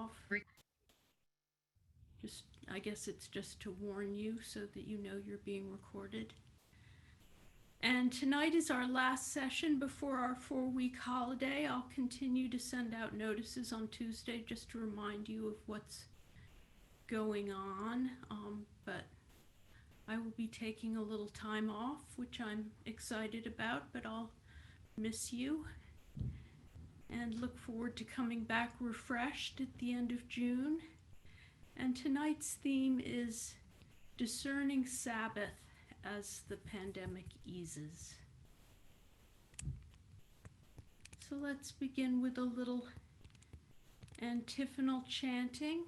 off. I guess it's just to warn you so that you know you're being recorded. And tonight is our last session before our 4-week holiday. I'll continue to send out notices on Tuesday just to remind you of what's going on. But I will be taking a little time off, which I'm excited about, but I'll miss you and look forward to coming back refreshed at the end of June. And tonight's theme is Discerning Sabbath as the pandemic eases. So let's begin with a little antiphonal chanting.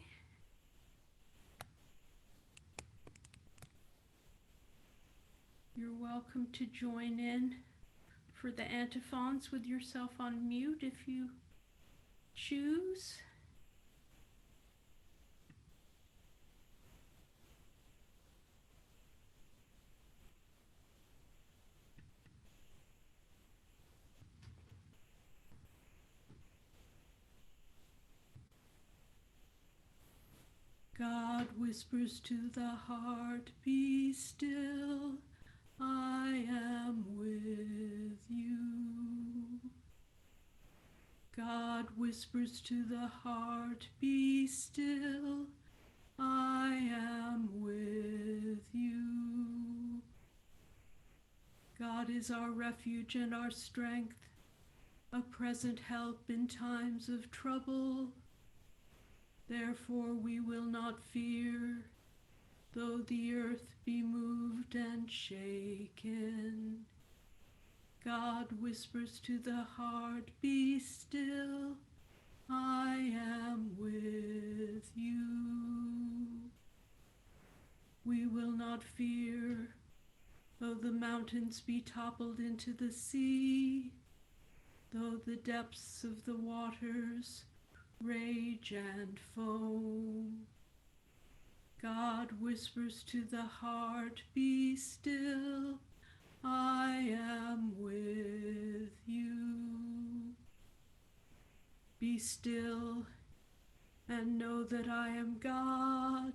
You're welcome to join in for the antiphons with yourself on mute if you choose. God whispers to the heart, be still, I am with you. God whispers to the heart, be still, I am with you. God is our refuge and our strength, a present help in times of trouble. Therefore we will not fear, though the earth be moved and shaken. God whispers to the heart, be still, I am with you. We will not fear, though the mountains be toppled into the sea, though the depths of the waters rage and foam. God whispers to the heart, be still, I am with you. Be still and know that I am God.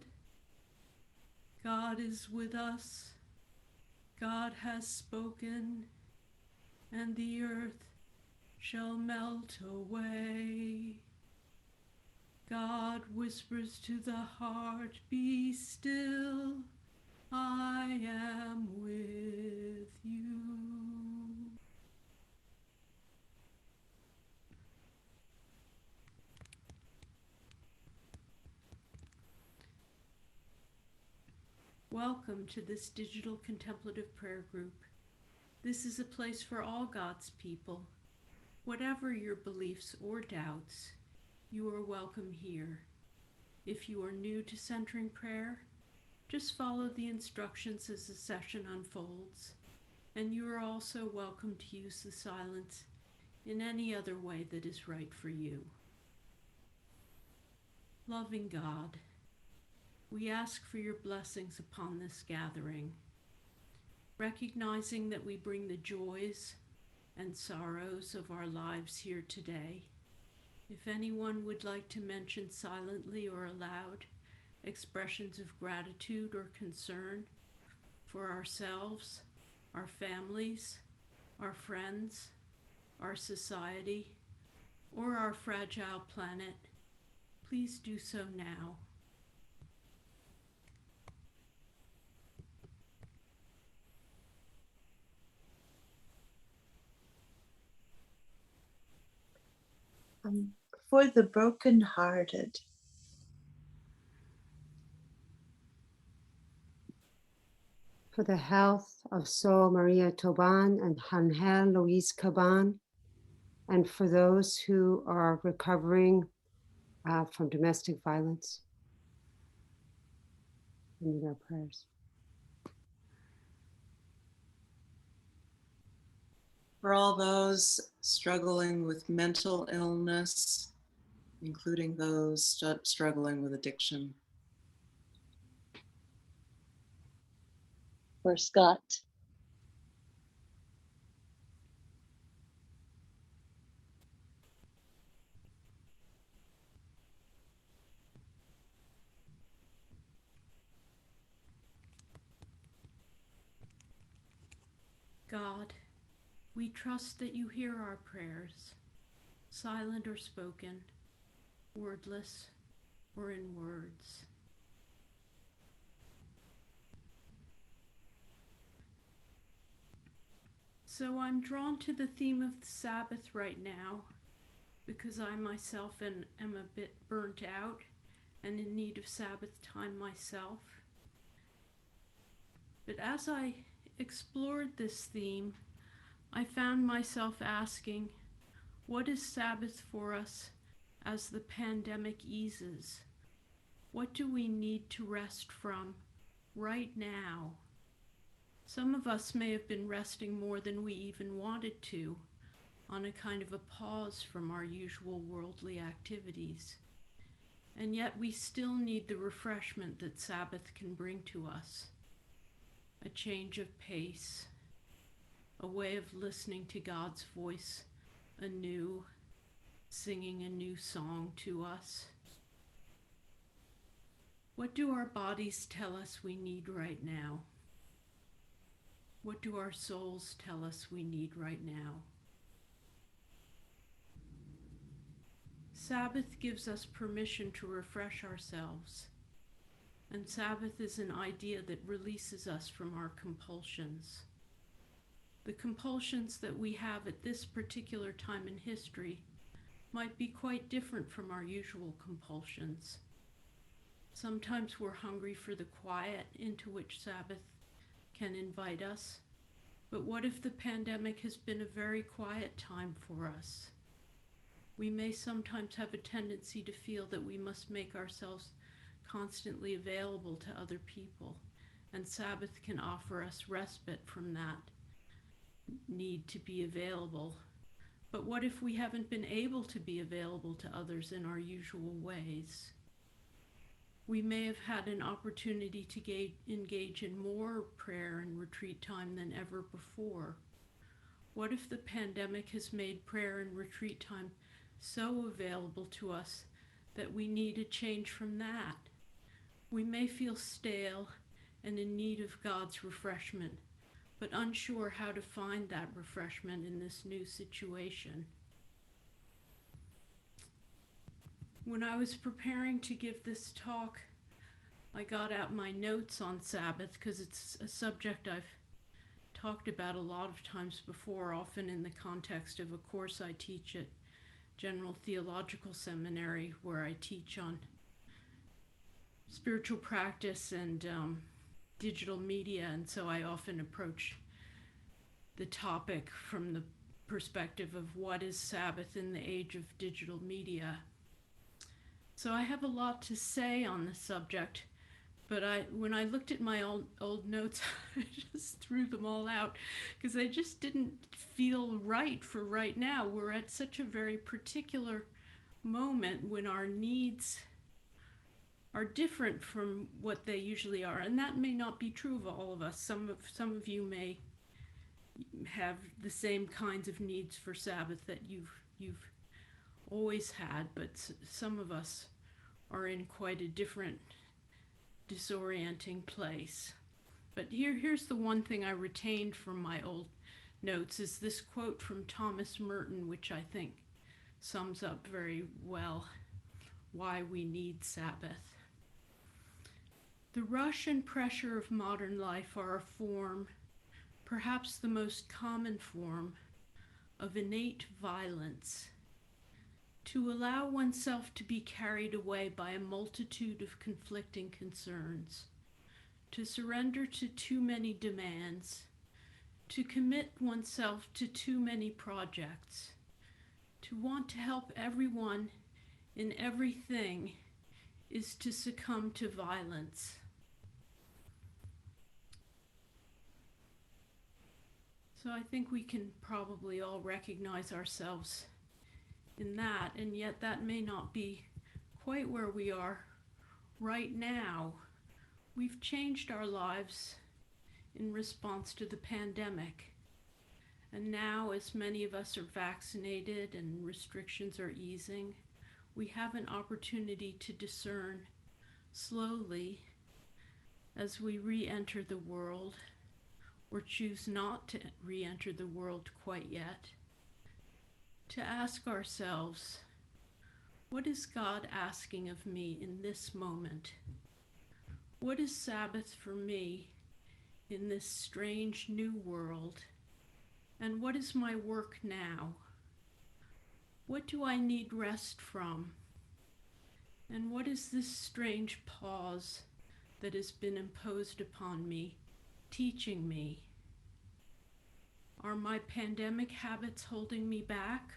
God is with us. God has spoken, and the earth shall melt away. God whispers to the heart, be still, I am with you. Welcome to this digital contemplative prayer group. This is a place for all God's people. Whatever your beliefs or doubts, you are welcome here. If you are new to centering prayer, just follow the instructions as the session unfolds, and you are also welcome to use the silence in any other way that is right for you. Loving God, we ask for your blessings upon this gathering, recognizing that we bring the joys and sorrows of our lives here today. If anyone would like to mention silently or aloud expressions of gratitude or concern for ourselves, our families, our friends, our society, or our fragile planet, please do so now. For the brokenhearted, for the health of Sol Maria Toban and Angel Luis Caban, and for those who are recovering from domestic violence. We need our prayers. For all those struggling with mental illness, including those struggling with addiction. For Scott. God, we trust that you hear our prayers, silent or spoken, wordless or in words. So I'm drawn to the theme of the Sabbath right now because I myself am a bit burnt out and in need of Sabbath time myself. But as I explored this theme, I found myself asking, what is Sabbath for us as the pandemic eases? What do we need to rest from right now? Some of us may have been resting more than we even wanted to, on a kind of a pause from our usual worldly activities. And yet we still need the refreshment that Sabbath can bring to us. A change of pace, a way of listening to God's voice anew, singing a new song to us. What do our bodies tell us we need right now? What do our souls tell us we need right now? Sabbath gives us permission to refresh ourselves, and Sabbath is an idea that releases us from our compulsions. The compulsions that we have at this particular time in history might be quite different from our usual compulsions. Sometimes we're hungry for the quiet into which Sabbath can invite us. But what if the pandemic has been a very quiet time for us? We may sometimes have a tendency to feel that we must make ourselves constantly available to other people, and Sabbath can offer us respite from that need to be available. But what if we haven't been able to be available to others in our usual ways? We may have had an opportunity to engage in more prayer and retreat time than ever before. What if the pandemic has made prayer and retreat time so available to us that we need a change from that? We may feel stale and in need of God's refreshment, but unsure how to find that refreshment in this new situation. When I was preparing to give this talk, I got out my notes on Sabbath because it's a subject I've talked about a lot of times before, often in the context of a course I teach at General Theological Seminary, where I teach on spiritual practice and digital media, and so I often approach the topic from the perspective of what is Sabbath in the age of digital media. So I have a lot to say on the subject, but when I looked at my old notes, I just threw them all out because I just didn't feel right for right now. We're at such a very particular moment when our needs are different from what they usually are, and that may not be true of all of us. Some of you may have the same kinds of needs for Sabbath that you've always had, but some of us are in quite a different, disorienting place. But here's the one thing I retained from my old notes is this quote from Thomas Merton, which I think sums up very well why we need Sabbath. The rush and pressure of modern life are a form, perhaps the most common form, of innate violence. To allow oneself to be carried away by a multitude of conflicting concerns, to surrender to too many demands, to commit oneself to too many projects, to want to help everyone in everything is to succumb to violence. So I think we can probably all recognize ourselves in that, and yet that may not be quite where we are right now. We've changed our lives in response to the pandemic, and now as many of us are vaccinated and restrictions are easing, we have an opportunity to discern slowly as we re-enter the world or choose not to re-enter the world quite yet, to ask ourselves, what is God asking of me in this moment? What is Sabbath for me in this strange new world? And what is my work now? What do I need rest from? And what is this strange pause that has been imposed upon me, teaching me? Are my pandemic habits holding me back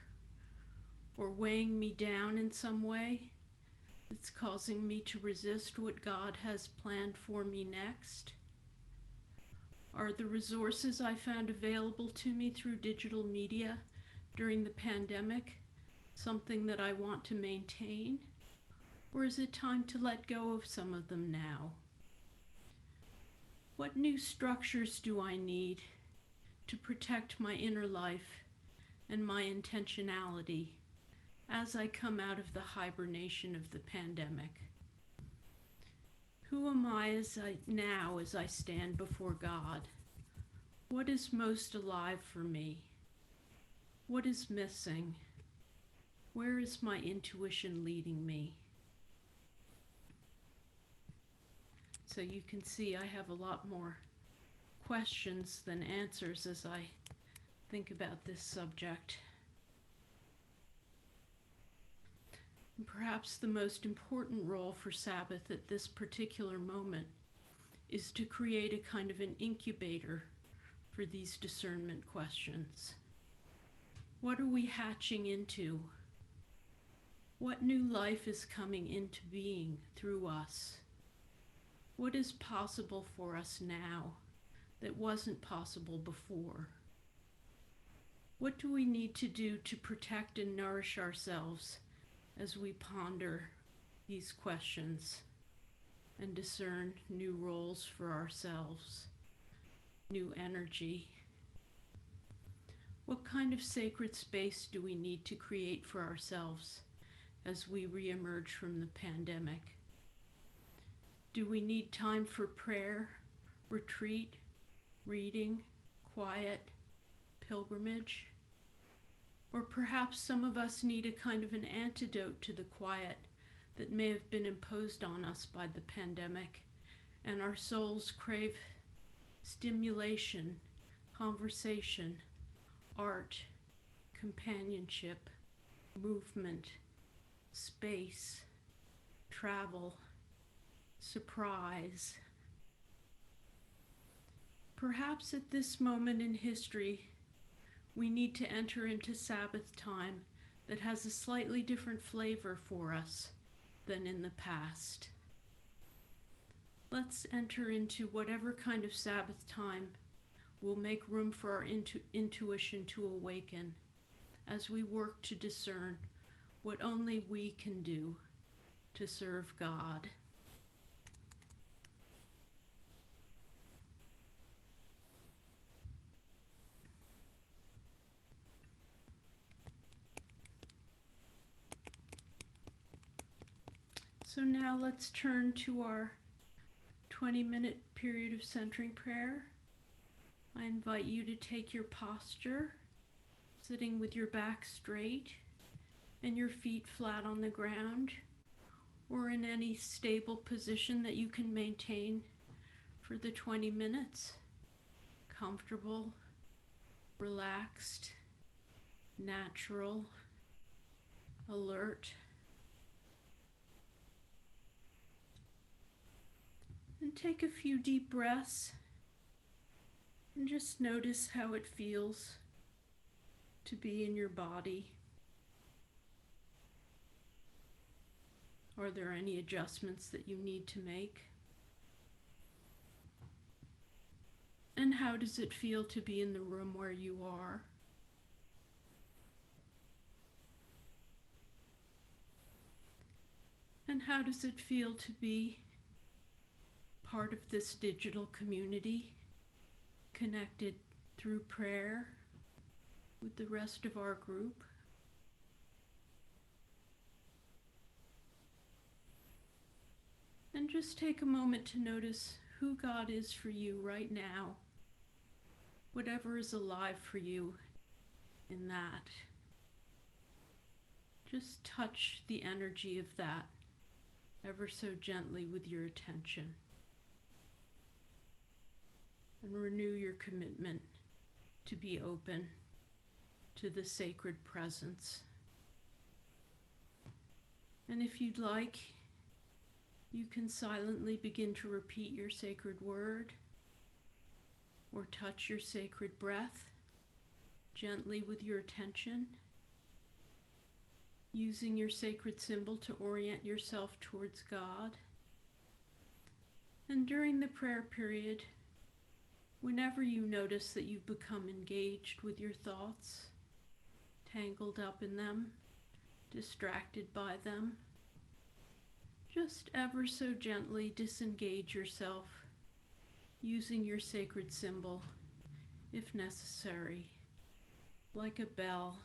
or weighing me down in some way? It's causing me to resist what God has planned for me next? Are the resources I found available to me through digital media during the pandemic something that I want to maintain? Or is it time to let go of some of them now? What new structures do I need to protect my inner life and my intentionality as I come out of the hibernation of the pandemic? Who am I as I stand before God? What is most alive for me? What is missing? Where is my intuition leading me? So you can see I have a lot more questions than answers as I think about this subject. And perhaps the most important role for Sabbath at this particular moment is to create a kind of an incubator for these discernment questions. What are we hatching into? What new life is coming into being through us? What is possible for us now that wasn't possible before? What do we need to do to protect and nourish ourselves as we ponder these questions and discern new roles for ourselves, new energy? What kind of sacred space do we need to create for ourselves as we reemerge from the pandemic? Do we need time for prayer, retreat, reading, quiet, pilgrimage? Or perhaps some of us need a kind of an antidote to the quiet that may have been imposed on us by the pandemic, and our souls crave stimulation, conversation, art, companionship, movement, space, travel, surprise. Perhaps at this moment in history, we need to enter into Sabbath time that has a slightly different flavor for us than in the past. Let's enter into whatever kind of Sabbath time will make room for our intuition to awaken as we work to discern what only we can do to serve God. So now let's turn to our 20-minute period of centering prayer. I invite you to take your posture, sitting with your back straight and your feet flat on the ground, or in any stable position that you can maintain for the 20 minutes. Comfortable, relaxed, natural, alert. And take a few deep breaths and just notice how it feels to be in your body. Are there any adjustments that you need to make? And how does it feel to be in the room where you are? And how does it feel to be part of this digital community, connected through prayer with the rest of our group? And just take a moment to notice who God is for you right now whatever is alive for you in that. Just touch the energy of that ever so gently with your attention. And renew your commitment to be open to the sacred presence. And if you'd like, you can silently begin to repeat your sacred word or touch your sacred breath gently with your attention, using your sacred symbol to orient yourself towards God. And during the prayer period, whenever you notice that you've become engaged with your thoughts, tangled up in them, distracted by them, just ever so gently disengage yourself using your sacred symbol, if necessary, like a bell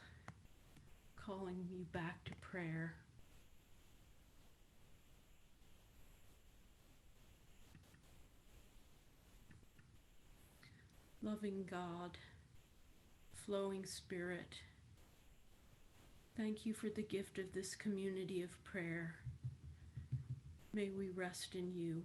calling you back to prayer. Loving God, flowing Spirit, thank you for the gift of this community of prayer. May we rest in you.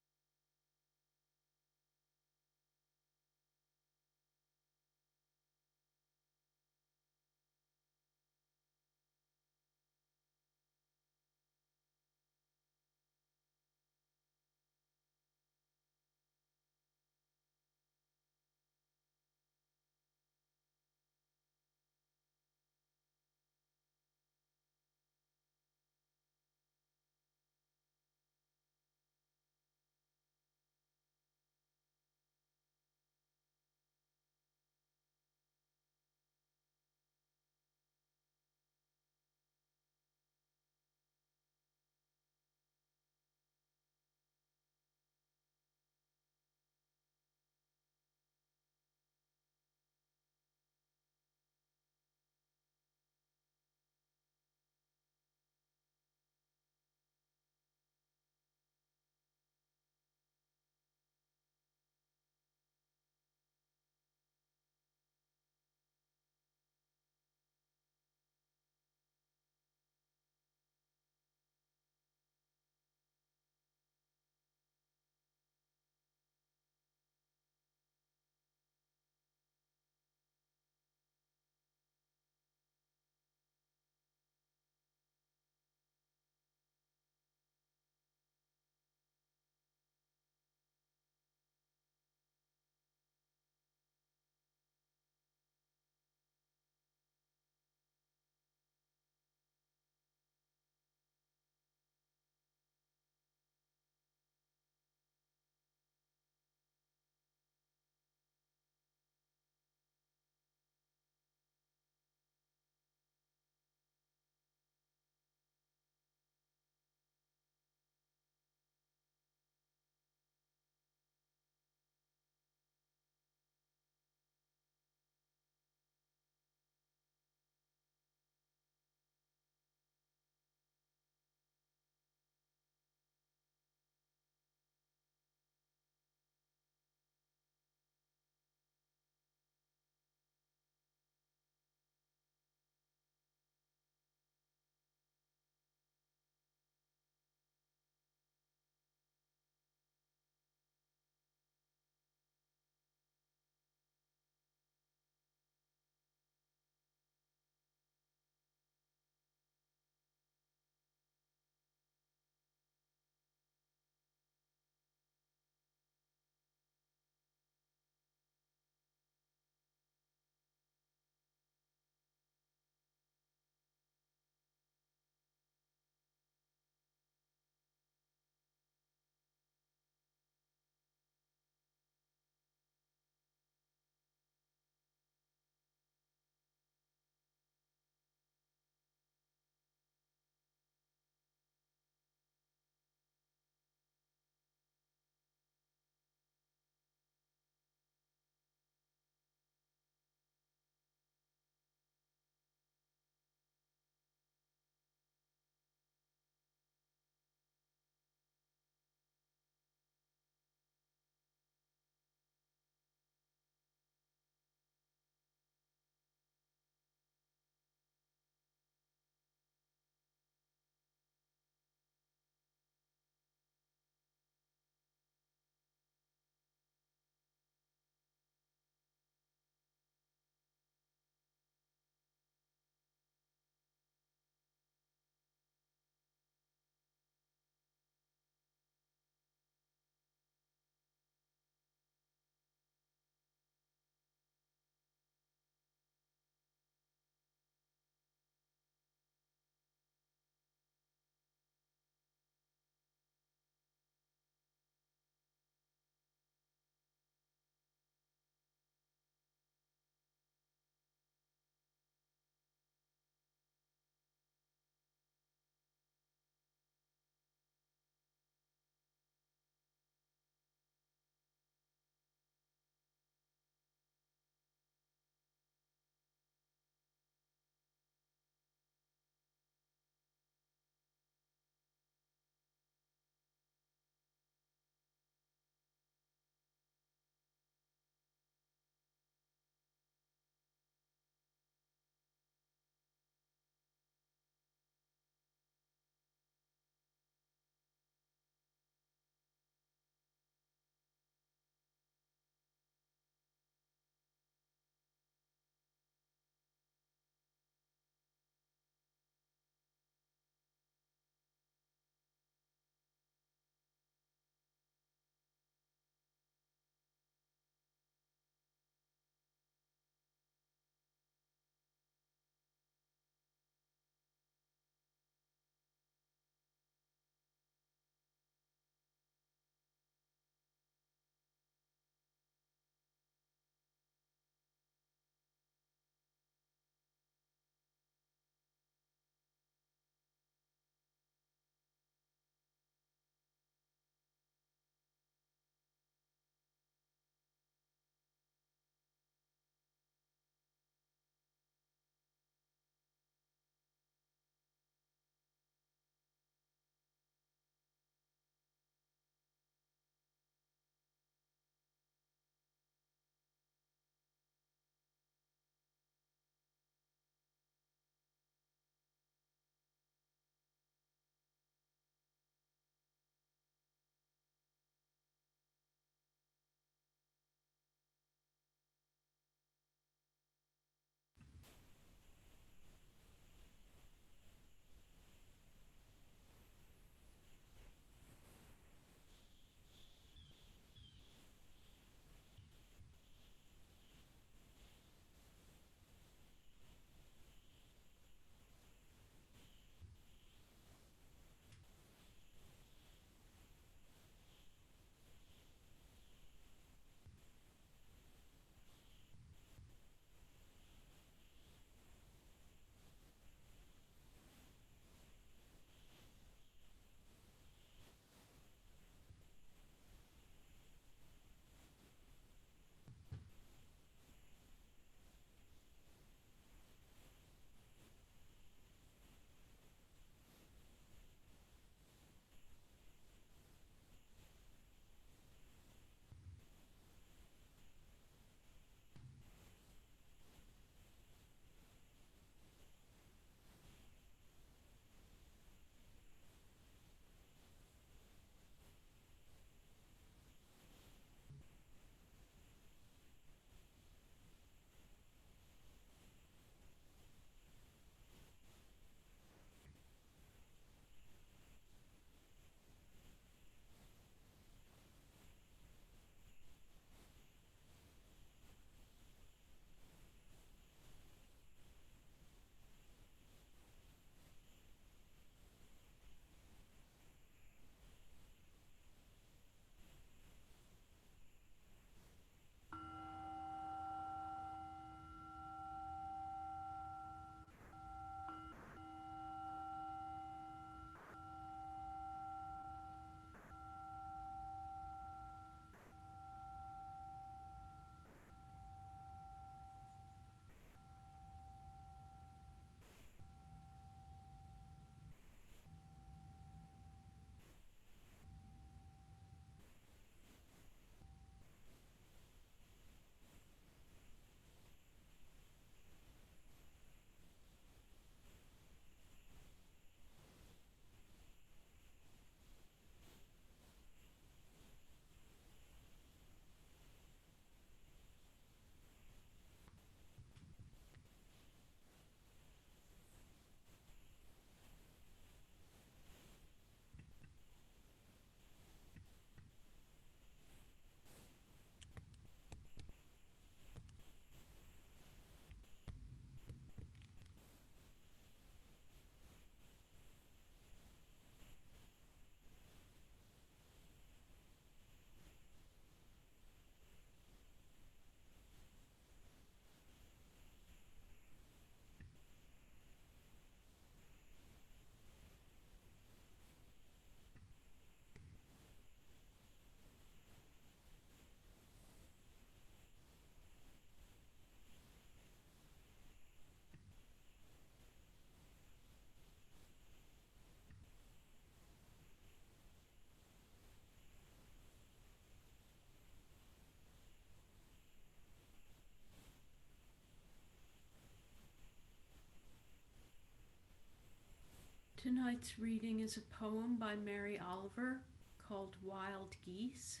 Tonight's reading is a poem by Mary Oliver called Wild Geese.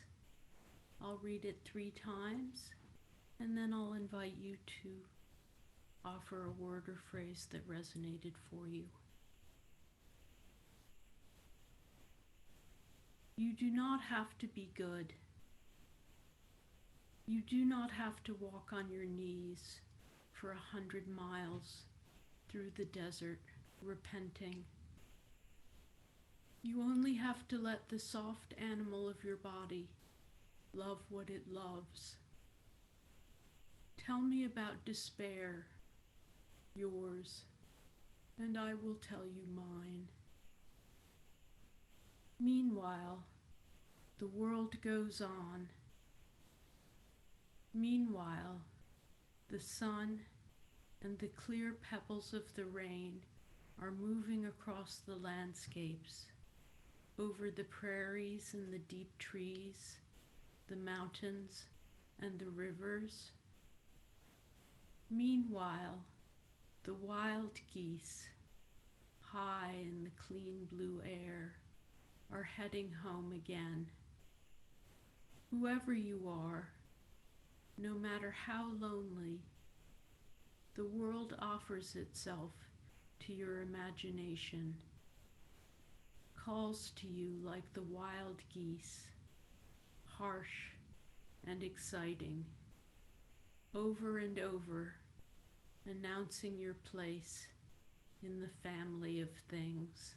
I'll read it 3 times, and then I'll invite you to offer a word or phrase that resonated for you. You do not have to be good. You do not have to walk on your knees for 100 miles through the desert, repenting. You only have to let the soft animal of your body love what it loves. Tell me about despair, yours, and I will tell you mine. Meanwhile, the world goes on. Meanwhile, the sun and the clear pebbles of the rain are moving across the landscapes, over the prairies and the deep trees, the mountains and the rivers. Meanwhile, the wild geese, high in the clean blue air, are heading home again. Whoever you are, no matter how lonely, the world offers itself to your imagination, calls to you like the wild geese, harsh and exciting, over and over, announcing your place in the family of things.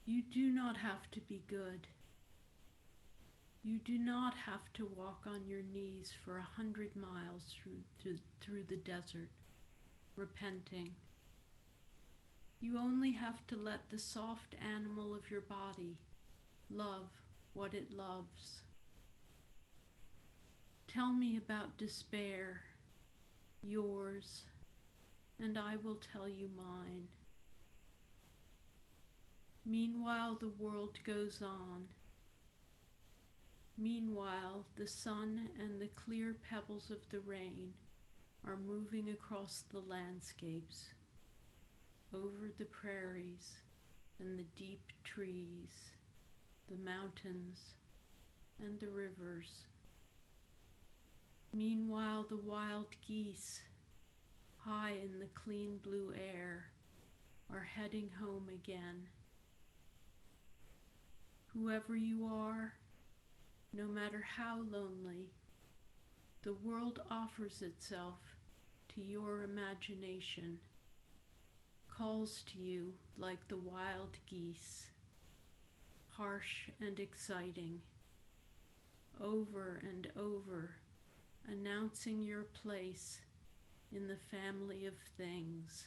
You do not have to be good. You do not have to walk on your knees for 100 miles through the desert, repenting. You only have to let the soft animal of your body love what it loves. Tell me about despair, yours, and I will tell you mine. Meanwhile, the world goes on. Meanwhile, the sun and the clear pebbles of the rain are moving across the landscapes, over the prairies and the deep trees, the mountains and the rivers. Meanwhile, the wild geese, high in the clean blue air, are heading home again. Whoever you are, no matter how lonely, the world offers itself to your imagination, calls to you like the wild geese, harsh and exciting, over and over, announcing your place in the family of things.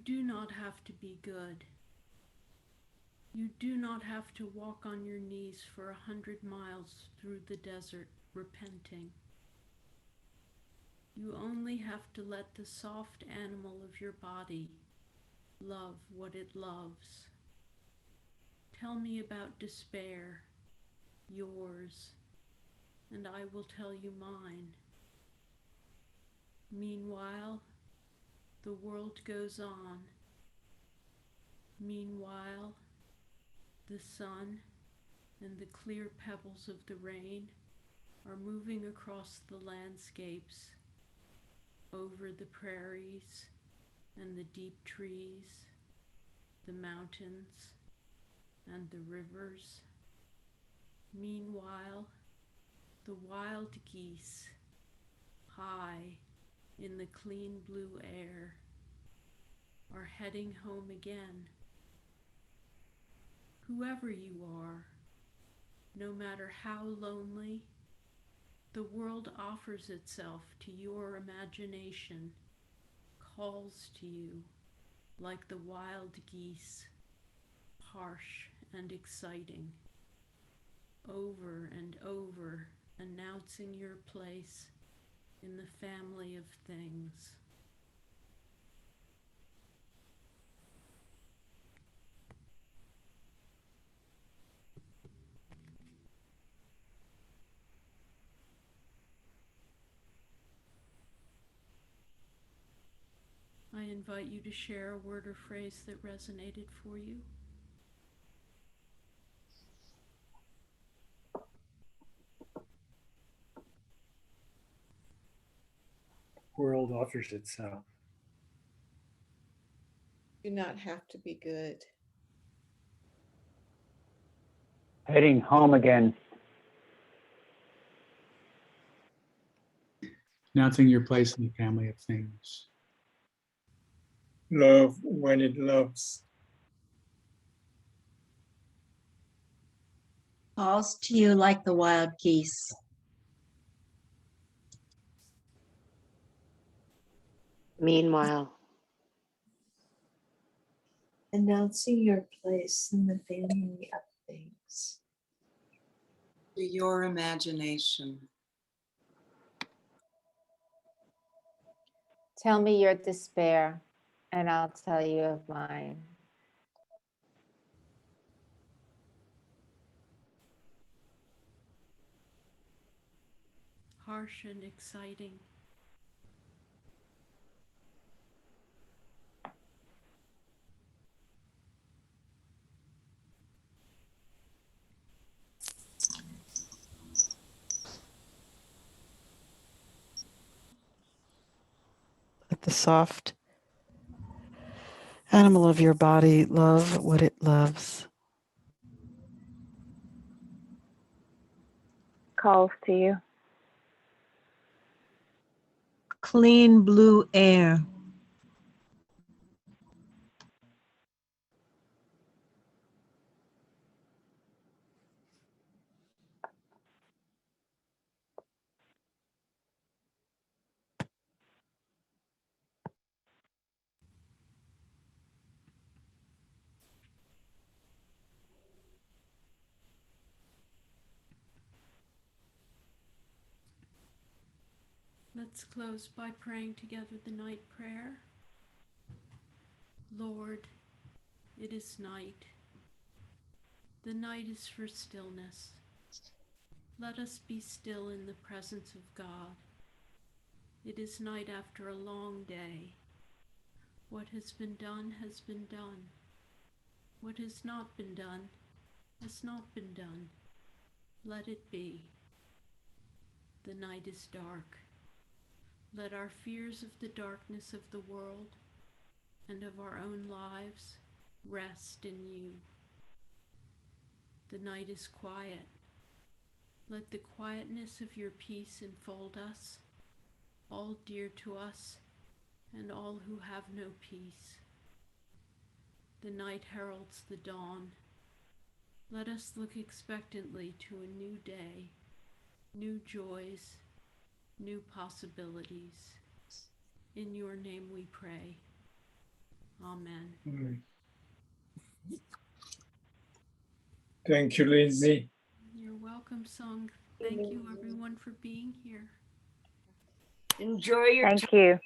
do not have to be good. You do not have to walk on your knees for 100 miles through the desert repenting. You only have to let the soft animal of your body love what it loves. Tell me about despair, yours, and I will tell you mine. Meanwhile, the world goes on. Meanwhile, the sun and the clear pebbles of the rain are moving across the landscapes, over the prairies and the deep trees, the mountains and the rivers. Meanwhile, the wild geese, high in the clean blue air, are heading home again. Whoever you are, no matter how lonely, the world offers itself to your imagination, calls to you like the wild geese, harsh and exciting, over and over announcing your place in the family of things. I invite you to share a word or phrase that resonated for you. World offers itself. Do not have to be good. Heading home again. Announcing your place in the family of things. Love when it loves. Calls to you like the wild geese. Meanwhile, Announcing your place in the family of things. To your imagination. Tell me your despair, and I'll tell you of mine. Harsh and exciting. Let the soft animal of your body love what it loves. calls to you. Clean blue air. Let's close by praying together the night prayer. Lord, it is night. The night is for stillness. Let us be still in the presence of God. It is night after a long day. What has been done has been done. What has not been done has not been done. Let it be. The night is dark. Let our fears of the darkness of the world and of our own lives rest in you. The night is quiet. Let the quietness of your peace enfold us, all dear to us and all who have no peace. The night heralds the dawn. Let us look expectantly to a new day, new joys, new possibilities. In your name we pray. Amen. Mm. Thank you, Lindsay. You're welcome, Song. Thank you, everyone, for being here. Enjoy your Thank you.